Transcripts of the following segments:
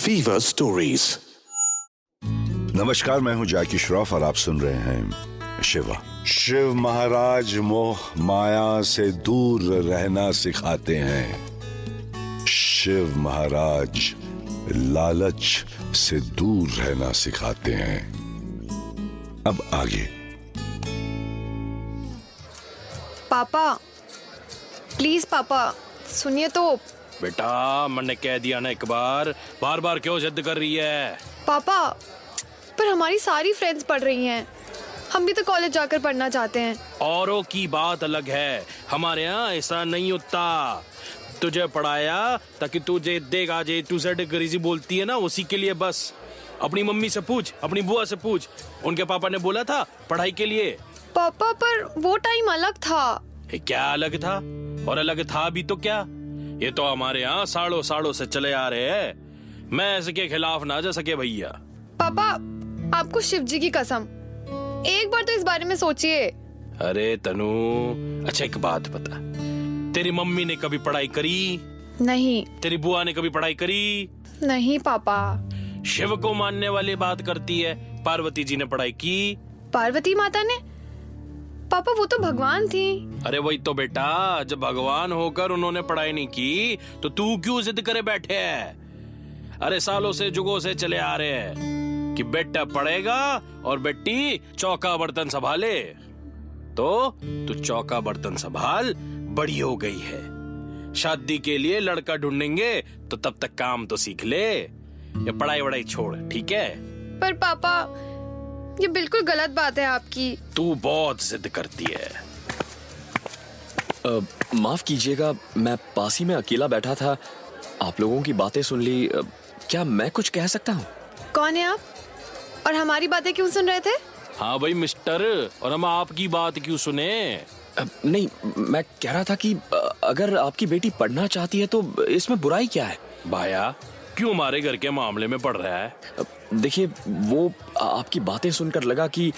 Fever stories. नमस्कार, मैं हूं जैकी श्रॉफ और आप सुन रहे हैं शिवा। शिव महाराज मोह माया से दूर रहना सिखाते हैं। शिव महाराज लालच से दूर रहना सिखाते हैं। अब आगे। पापा प्लीज पापा सुनिए तो। बेटा मैंने कह दिया ना एक बार, बार बार क्यों जिद कर रही है? पापा पर हमारी सारी फ्रेंड्स पढ़ रही हैं, हम भी तो कॉलेज जाकर पढ़ना चाहते हैं। औरों की बात अलग है, हमारे यहाँ ऐसा नहीं होता। तुझे पढ़ाया ताकि तुझे देगा जे टू जेड अंग्रेजी बोलती है ना, उसी के लिए बस। अपनी मम्मी से पूछ, अपनी बुआ से पूछ, उनके पापा ने बोला था पढ़ाई के लिए। पापा पर वो टाइम अलग था। क्या अलग था? और अलग था भी तो क्या, ये तो हमारे यहाँ सालों सालों से चले आ रहे हैं। मैं इसके खिलाफ ना जा सके भैया। पापा आपको शिव जी की कसम, एक बार तो इस बारे में सोचिए। अरे तनु, अच्छा एक बात बता, तेरी मम्मी ने कभी पढ़ाई करी? नहीं। तेरी बुआ ने कभी पढ़ाई करी? नहीं पापा। शिव को मानने वाली बात करती है, पार्वती जी ने पढ़ाई की? पार्वती माता ने? पापा वो तो भगवान थी। अरे वही तो बेटा, जब भगवान होकर उन्होंने पढ़ाई नहीं की तो तू क्यों जिद करे बैठे है? अरे सालों से जुगों से चले आ रहे हैं कि बेटा पढ़ेगा और बेटी चौका बर्तन संभाले। तो तू चौका बर्तन संभाल, बड़ी हो गई है, शादी के लिए लड़का ढूंढेंगे तो तब तक काम तो सीख ले, ये पढ़ाई वढ़ाई छोड़, ठीक है? पर पापा ये बिल्कुल गलत बात है आपकी। तू बहुत जिद करती है। माफ कीजिएगा, मैं पास ही में अकेला बैठा था, आप लोगों की बातें सुन ली। क्या मैं कुछ कह सकता हूँ? कौन है आप और हमारी बातें क्यों सुन रहे थे? हाँ भाई मिस्टर, और हम आपकी बात क्यों सुने? नहीं, मैं कह रहा था कि अगर आपकी बेटी पढ़ना चाहती है तो इसमें बुराई क्या है? भाया क्यों हमारे घर के मामले में पढ़ रहा है? देखिए, वो आपकी बातें सुनकर लगा कि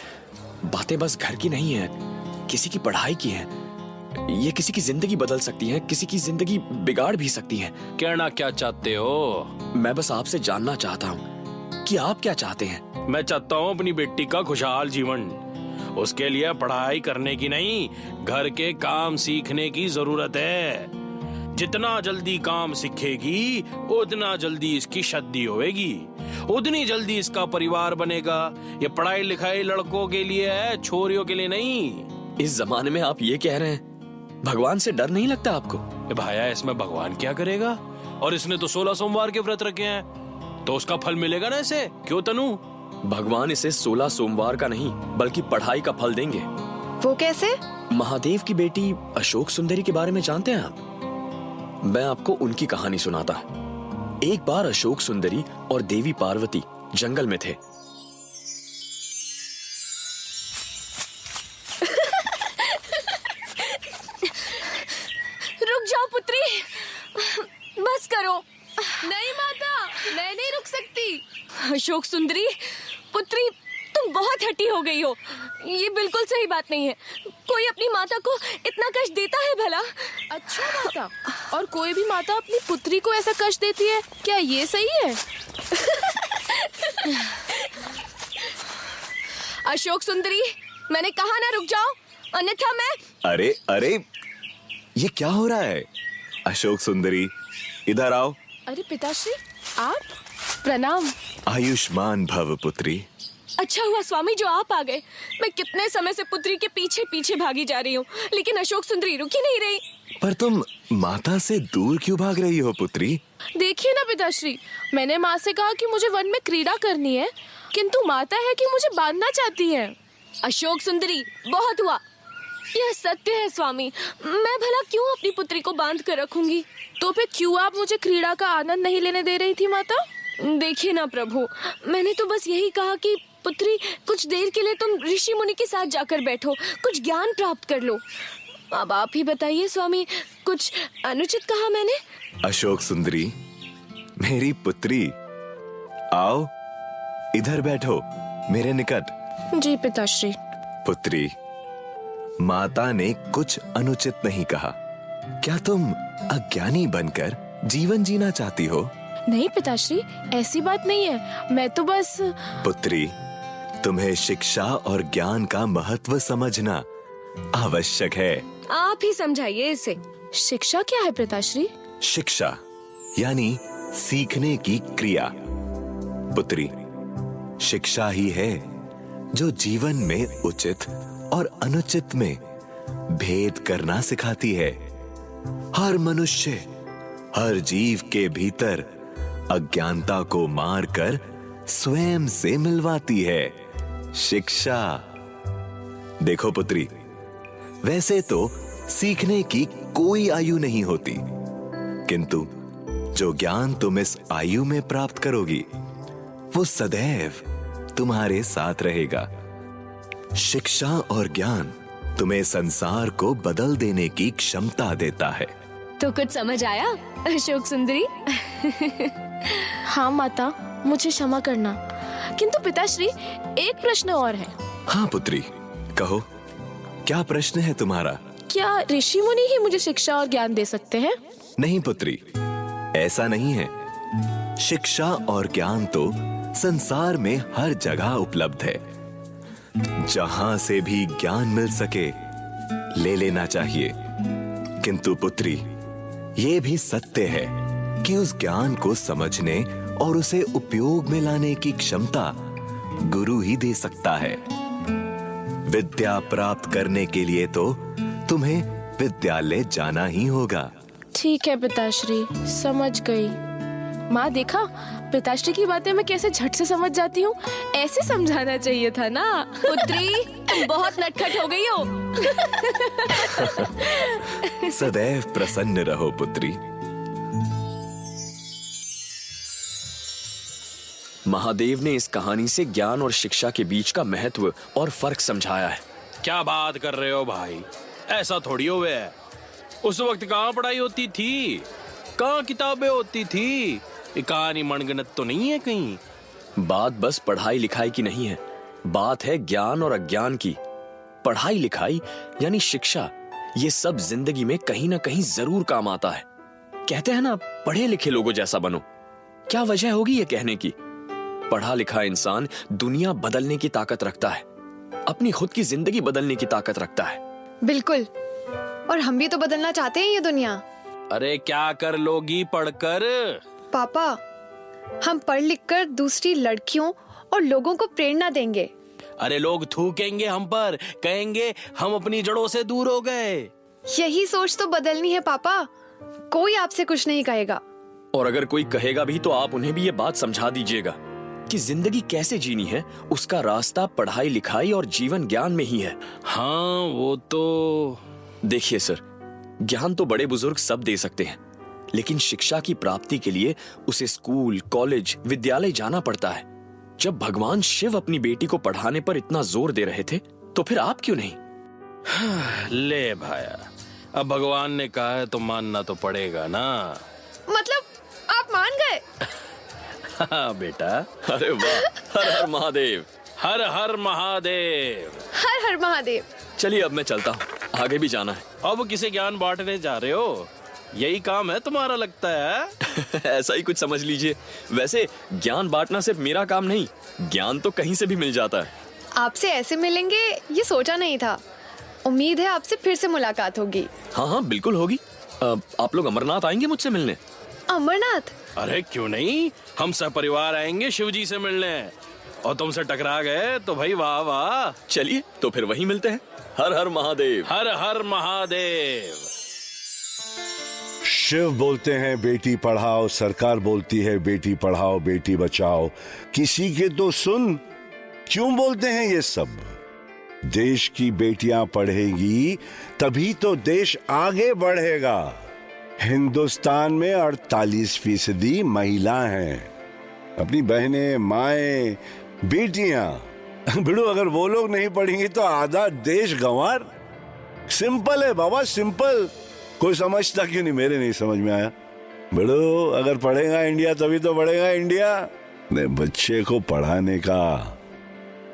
बातें बस घर की नहीं है, किसी की पढ़ाई की है। ये किसी की जिंदगी बदल सकती है, किसी की जिंदगी बिगाड़ भी सकती है। कहना क्या चाहते हो? मैं बस आपसे जानना चाहता हूँ कि आप क्या चाहते हैं। मैं चाहता हूँ अपनी बेटी का खुशहाल जीवन। उसके लिए पढ़ाई करने की नहीं, घर के काम सीखने की जरूरत है। जितना जल्दी काम सीखेगी उतना जल्दी इसकी शादी होएगी, उतनी जल्दी इसका परिवार बनेगा। ये पढ़ाई लिखाई लड़कों के लिए है, छोरियों के लिए नहीं। इस जमाने में आप ये कह रहे हैं? भगवान से डर नहीं लगता आपको? भाया इसमें भगवान क्या करेगा? और इसने तो 16 सोमवार के व्रत रखे हैं, तो उसका फल मिलेगा ना इसे, क्यों तनु? भगवान इसे 16 सोमवार का नहीं बल्कि पढ़ाई का फल देंगे। वो कैसे? महादेव की बेटी अशोक सुंदरी के बारे में जानते हैं आप? मैं आपको उनकी कहानी सुनाता हूँ। एक बार अशोक सुंदरी और देवी पार्वती जंगल में थे। रुक जाओ पुत्री, बस करो। नहीं माता, मैं नहीं रुक सकती। अशोक सुंदरी पुत्री, तुम बहुत हठी हो गई हो, ये बिल्कुल सही बात नहीं है। कोई अपनी माता को इतना कष्ट देता है भला? अच्छा माता, और कोई भी माता अपनी पुत्री को ऐसा कष्ट देती है, क्या ये सही है? अशोक सुंदरी, मैंने कहा ना रुक जाओ, अन्यथा मैं। अरे अरे, ये क्या हो रहा है? अशोक सुंदरी इधर आओ। अरे पिताश्री, आप? प्रणाम। आयुष्मान भव पुत्री। अच्छा हुआ स्वामी जो आप आ गए। मैं कितने समय से पुत्री के पीछे पीछे भागी जा रही हूँ, लेकिन अशोक सुंदरी रुक ही नहीं रही। पर तुम माता से दूर क्यों भाग रही हो पुत्री? देखिए ना पिताश्री, मैंने माँ से कहा कि मुझे वन में क्रीड़ा करनी है, किंतु माता है कि मुझे बांधना चाहती है। अशोक सुंदरी बहुत हुआ, यह सत्य है स्वामी। मैं भला क्यों अपनी पुत्री को बांध कर रखूंगी? तो फिर क्यों आप मुझे क्रीड़ा का आनंद नहीं लेने दे रही थी माता? देखिए ना प्रभु, मैंने तो बस यही कहा कि पुत्री कुछ देर के लिए तुम ऋषि मुनि के साथ जाकर बैठो, कुछ ज्ञान प्राप्त कर लो। अब आप ही बताइए स्वामी, कुछ अनुचित कहा मैंने? अशोक सुंदरी मेरी पुत्री, आओ इधर बैठो मेरे निकट। जी पिताश्री। पुत्री, माता ने कुछ अनुचित नहीं कहा। क्या तुम अज्ञानी बनकर जीवन जीना चाहती हो? नहीं पिताश्री, ऐसी बात नहीं है। मैं तो बस। पुत्री, तुम्हें शिक्षा और ज्ञान का महत्व समझना आवश्यक है। आप ही समझाइए इसे। शिक्षा क्या है पिताश्री? शिक्षा यानी सीखने की क्रिया। पुत्री, शिक्षा ही है जो जीवन में उचित और अनुचित में भेद करना सिखाती है। हर मनुष्य, हर जीव के भीतर अज्ञानता को मारकर स्वयं से मिलवाती है शिक्षा। देखो पुत्री, वैसे तो सीखने की कोई आयु नहीं होती, किंतु जो ज्ञान तुम इस आयु में प्राप्त करोगी वो सदैव तुम्हारे साथ रहेगा। शिक्षा और ज्ञान तुम्हें संसार को बदल देने की क्षमता देता है। तो कुछ समझ आया अशोक सुंदरी? हाँ माता, मुझे क्षमा करना। किंतु पिताश्री, एक प्रश्न और है। हाँ पुत्री, कहो, क्या प्रश्न है तुम्हारा? क्या ऋषि मुनि ही मुझे शिक्षा और ज्ञान दे सकते हैं? नहीं पुत्री, ऐसा नहीं है। शिक्षा और ज्ञान तो संसार में हर जगह उपलब्ध है। जहां से भी ज्ञान मिल सके ले लेना चाहिए। किंतु पुत्री, ये भी सत्य है कि उस ज्ञान को समझने और उसे उपयोग में लाने की क्षमता गुरु ही दे सकता है। विद्या प्राप्त करने के लिए तो तुम्हें विद्यालय जाना ही होगा। ठीक है पिताश्री, समझ गई। माँ देखा, पिताश्री की बातें मैं कैसे झट से समझ जाती हूँ। ऐसे समझाना चाहिए था ना। पुत्री, तुम बहुत नटखट हो गई हो। सदैव प्रसन्न रहो पुत्री। महादेव ने इस कहानी से ज्ञान और शिक्षा के बीच का महत्व और फर्क समझाया है। क्या बात कर रहे हो भाई, ऐसा थोड़ी हो है। उस वक्त कहाँ पढ़ाई होती थी, कहाँ किताबें होती थी। ये कहानी मनगढ़ंत तो नहीं है कहीं। बात बस पढ़ाई लिखाई की नहीं है, बात है ज्ञान और अज्ञान की। पढ़ाई लिखाई यानी शिक्षा, ये सब जिंदगी में कहीं ना कहीं जरूर काम आता है। कहते हैं ना, पढ़े लिखे लोगों जैसा बनो। क्या वजह होगी ये कहने की? पढ़ा लिखा इंसान दुनिया बदलने की ताकत रखता है, अपनी खुद की जिंदगी बदलने की ताकत रखता है। बिल्कुल, और हम भी तो बदलना चाहते हैं ये दुनिया। अरे क्या कर लोगी पढ़कर? पापा, हम पढ़ लिख कर दूसरी लड़कियों और लोगों को प्रेरणा देंगे। अरे लोग थूकेंगे हम पर, कहेंगे हम अपनी जड़ों से दूर हो गए। यही सोच तो बदलनी है पापा। कोई आपसे कुछ नहीं कहेगा। और अगर कोई कहेगा भी तो आप उन्हें भी ये बात समझा दीजिएगा कि जिंदगी कैसे जीनी है, उसका रास्ता पढ़ाई लिखाई और जीवन ज्ञान में ही है। हाँ वो तो। देखिए सर, ज्ञान तो बड़े बुजुर्ग सब दे सकते हैं, लेकिन शिक्षा की प्राप्ति के लिए उसे स्कूल, कॉलेज, विद्यालय जाना पड़ता है। जब भगवान शिव अपनी बेटी को पढ़ाने पर इतना जोर दे रहे थे, तो फिर आप क्यों नहीं? ले भाया, अब भगवान ने कहा है तो मानना तो पड़ेगा ना। मतलब आप मान गए? हाँ बेटा। अरे वाह, हर हर महादेव। हर हर महादेव। हर हर महादेव। चलिए अब मैं चलता हूँ, आगे भी जाना है। अब किसे ज्ञान बांटने जा रहे हो? यही काम है तुम्हारा लगता है। ऐसा ही कुछ समझ लीजिए। वैसे ज्ञान बांटना सिर्फ मेरा काम नहीं, ज्ञान तो कहीं से भी मिल जाता है। आपसे ऐसे मिलेंगे ये सोचा नहीं था। उम्मीद है आपसे फिर से मुलाकात होगी। हाँ हाँ बिल्कुल होगी। आप लोग अमरनाथ आएंगे मुझसे मिलने? अमरनाथ? अरे क्यों नहीं, हम सब परिवार आएंगे शिवजी से मिलने। और तुमसे टकरा गए तो भाई वाह वाह। चलिए तो फिर वहीं मिलते हैं। हर हर महादेव। हर हर महादेव। शिव बोलते हैं बेटी पढ़ाओ, सरकार बोलती है बेटी पढ़ाओ बेटी बचाओ। किसी के तो सुन, क्यों बोलते हैं ये सब? देश की बेटियां पढ़ेगी तभी तो देश आगे बढ़ेगा। हिंदुस्तान में 48% महिला हैं। अपनी बहनें, माएं, बेटियां। बिड़ू, अगर वो लोग नहीं पढ़ेंगी तो आधा देश गंवार। सिंपल है बाबा, सिंपल। कोई समझता क्यों नहीं? मेरे नहीं समझ में आया। बिड़ू, अगर पढ़ेगा इंडिया तभी तो बढ़ेगा इंडिया। बच्चे को पढ़ाने का,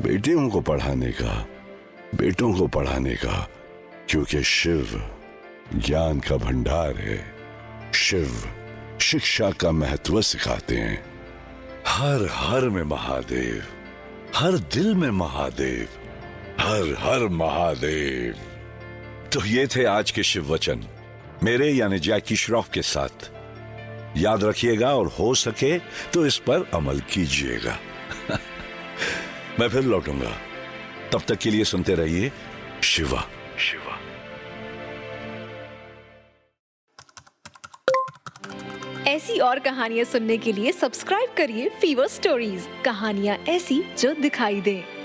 बेटियों को पढ़ाने का, बेटों को पढ़ाने का, क्योंकि शिव ज्ञान का भंडार है। शिव शिक्षा का महत्व सिखाते हैं। हर हर में महादेव, हर दिल में महादेव, हर हर महादेव। तो ये थे आज के शिव वचन, मेरे यानी जैकी श्रॉफ के साथ। याद रखिएगा और हो सके तो इस पर अमल कीजिएगा। मैं फिर लौटूंगा, तब तक के लिए सुनते रहिए शिवा शिवा। ऐसी और कहानियां सुनने के लिए सब्सक्राइब करिए फीवर स्टोरीज, कहानियां ऐसी जो दिखाई दें।